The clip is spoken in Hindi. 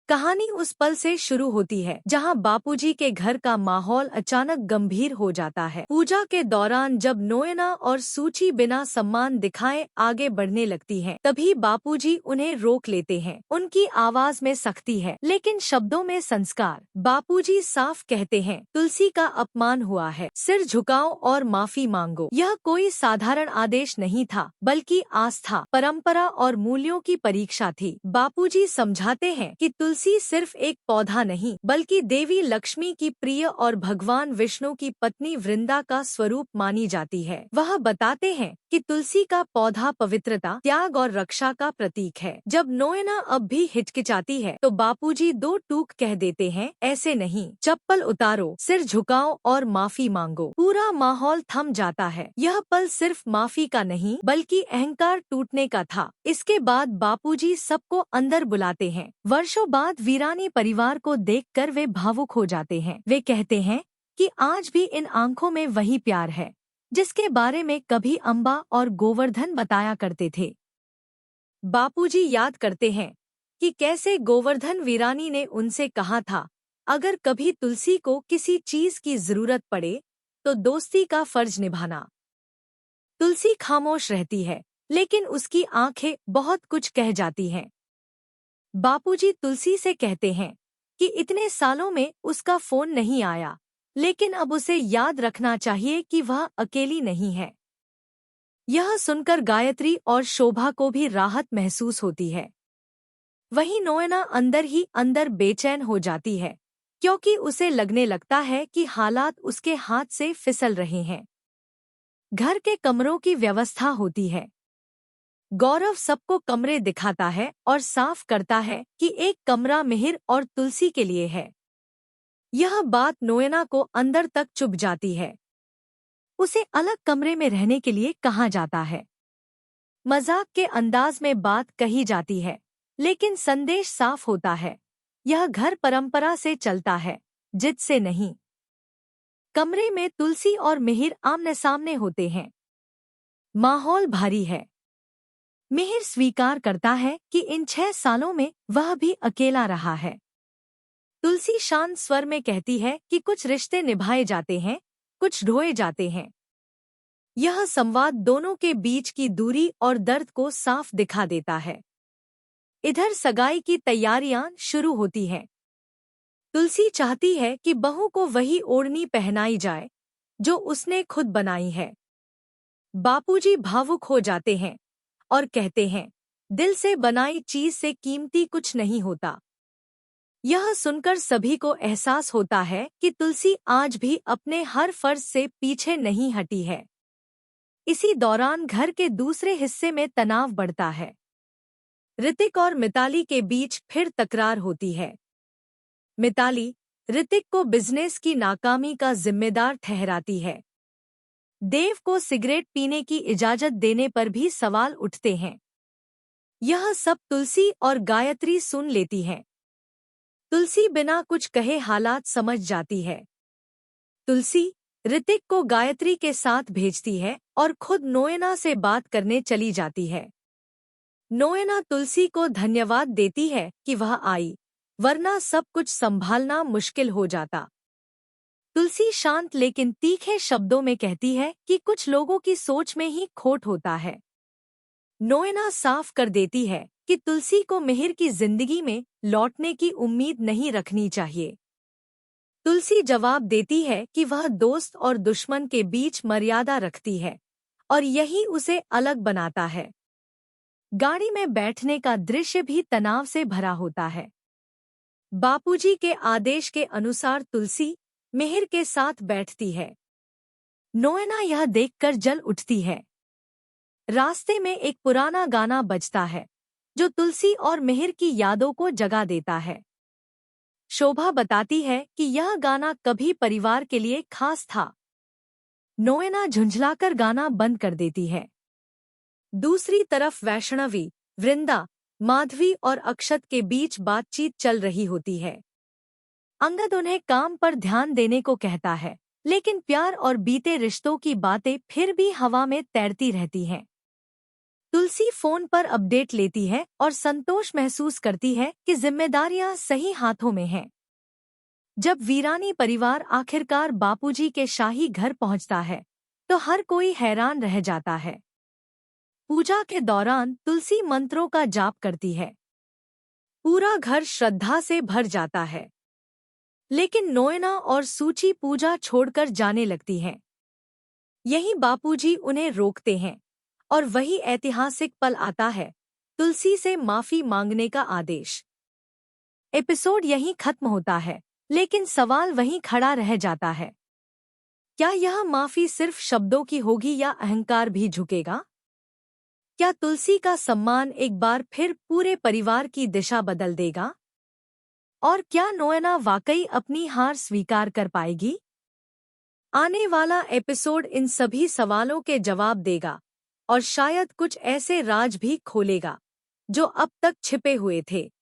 कहानी उस पल से शुरू होती है जहां बापूजी के घर का माहौल अचानक गंभीर हो जाता है। पूजा के दौरान जब नोएना और सूची बिना सम्मान दिखाए आगे बढ़ने लगती हैं, तभी बापूजी उन्हें रोक लेते हैं। उनकी आवाज में सख्ती है लेकिन शब्दों में संस्कार। बापूजी साफ कहते हैं, तुलसी का अपमान हुआ है, सिर झुकाओ और माफी मांगो। यह कोई साधारण आदेश नहीं था, बल्कि आस्था, परंपरा और मूल्यों की परीक्षा थी। बापूजी समझाते हैं कि तुलसी सिर्फ एक पौधा नहीं, बल्कि देवी लक्ष्मी की प्रिय और भगवान विष्णु की पत्नी वृंदा का स्वरूप मानी जाती है। वह बताते हैं कि तुलसी का पौधा पवित्रता, त्याग और रक्षा का प्रतीक है। जब नोएना अब भी हिचकिचाती है तो बापूजी दो टूक कह देते हैं, ऐसे नहीं, चप्पल उतारो, सिर झुकाओ और माफी मांगो। पूरा माहौल थम जाता है। यह पल सिर्फ माफी का नहीं, बल्कि अहंकार टूटने का था। इसके बाद बापूजी सबको अंदर बुलाते हैं। वर्षों बाद वीरानी परिवार को देखकर वे भावुक हो जाते हैं। वे कहते हैं कि आज भी इन आंखों में वही प्यार है जिसके बारे में कभी अम्बा और गोवर्धन बताया करते थे। बापूजी याद करते हैं कि कैसे गोवर्धन वीरानी ने उनसे कहा था, अगर कभी तुलसी को किसी चीज की जरूरत पड़े तो दोस्ती का फर्ज निभाना। तुलसी खामोश रहती है, लेकिन उसकी आंखें बहुत कुछ कह जाती हैं। बापूजी तुलसी से कहते हैं कि इतने सालों में उसका फोन नहीं आया, लेकिन अब उसे याद रखना चाहिए कि वह अकेली नहीं है। यह सुनकर गायत्री और शोभा को भी राहत महसूस होती है। वहीं नोएना अंदर ही अंदर बेचैन हो जाती है, क्योंकि उसे लगने लगता है कि हालात उसके हाथ से फिसल रहे हैं। घर के कमरों की व्यवस्था होती है। गौरव सबको कमरे दिखाता है और साफ करता है कि एक कमरा मिहिर और तुलसी के लिए है। यह बात नोएना को अंदर तक चुभ जाती है। उसे अलग कमरे में रहने के लिए कहा जाता है। मजाक के अंदाज में बात कही जाती है, लेकिन संदेश साफ होता है, यह घर परंपरा से चलता है, जिद से नहीं। कमरे में तुलसी और मिहिर आमने सामने होते हैं। माहौल भारी है। मिहिर स्वीकार करता है कि इन 6 सालों में वह भी अकेला रहा है। तुलसी शांत स्वर में कहती है कि कुछ रिश्ते निभाए जाते हैं, कुछ ढोए जाते हैं। यह संवाद दोनों के बीच की दूरी और दर्द को साफ दिखा देता है। इधर सगाई की तैयारियां शुरू होती हैं। तुलसी चाहती है कि बहू को वही ओढ़नी पहनाई जाए जो उसने खुद बनाई है। बापूजी भावुक हो जाते हैं और कहते हैं, दिल से बनाई चीज से कीमती कुछ नहीं होता। यह सुनकर सभी को एहसास होता है कि तुलसी आज भी अपने हर फर्ज से पीछे नहीं हटी है। इसी दौरान घर के दूसरे हिस्से में तनाव बढ़ता है। ऋतिक और मिताली के बीच फिर तकरार होती है। मिताली ऋतिक को बिजनेस की नाकामी का जिम्मेदार ठहराती है। देव को सिगरेट पीने की इजाजत देने पर भी सवाल उठते हैं। यह सब तुलसी और गायत्री सुन लेती हैं। तुलसी बिना कुछ कहे हालात समझ जाती है। तुलसी ऋतिक को गायत्री के साथ भेजती है और खुद नोएना से बात करने चली जाती है। नोएना तुलसी को धन्यवाद देती है कि वह आई, वरना सब कुछ संभालना मुश्किल हो जाता। तुलसी शांत लेकिन तीखे शब्दों में कहती है कि कुछ लोगों की सोच में ही खोट होता है। नोएना साफ कर देती है कि तुलसी को मिहिर की जिंदगी में लौटने की उम्मीद नहीं रखनी चाहिए। तुलसी जवाब देती है कि वह दोस्त और दुश्मन के बीच मर्यादा रखती है और यही उसे अलग बनाता है। गाड़ी में बैठने का दृश्य भी तनाव से भरा होता है। बापूजी के आदेश के अनुसार तुलसी मिहिर के साथ बैठती है। नोएना यह देखकर जल उठती है। रास्ते में एक पुराना गाना बजता है जो तुलसी और मिहिर की यादों को जगा देता है। शोभा बताती है कि यह गाना कभी परिवार के लिए खास था। नोएना झुंझलाकर गाना बंद कर देती है। दूसरी तरफ वैष्णवी, वृंदा, माधवी और अक्षत के बीच बातचीत चल रही होती है। अंगद उन्हें काम पर ध्यान देने को कहता है, लेकिन प्यार और बीते रिश्तों की बातें फिर भी हवा में तैरती रहती हैं। तुलसी फोन पर अपडेट लेती है और संतोष महसूस करती है कि जिम्मेदारियां सही हाथों में हैं। जब वीरानी परिवार आखिरकार बापूजी के शाही घर पहुंचता है, तो हर कोई हैरान रह जाता है। पूजा के दौरान तुलसी मंत्रों का जाप करती है। पूरा घर श्रद्धा से भर जाता है। लेकिन नोएना और सूची पूजा छोड़कर जाने लगती हैं। यहीं बापूजी उन्हें रोकते हैं और वही ऐतिहासिक पल आता है, तुलसी से माफी मांगने का आदेश। एपिसोड यहीं खत्म होता है, लेकिन सवाल वहीं खड़ा रह जाता है। क्या यह माफी सिर्फ शब्दों की होगी या अहंकार भी झुकेगा? क्या तुलसी का सम्मान एक बार फिर पूरे परिवार की दिशा बदल देगा? और क्या नोएना वाकई अपनी हार स्वीकार कर पाएगी? आने वाला एपिसोड इन सभी सवालों के जवाब देगा और शायद कुछ ऐसे राज भी खोलेगा जो अब तक छिपे हुए थे।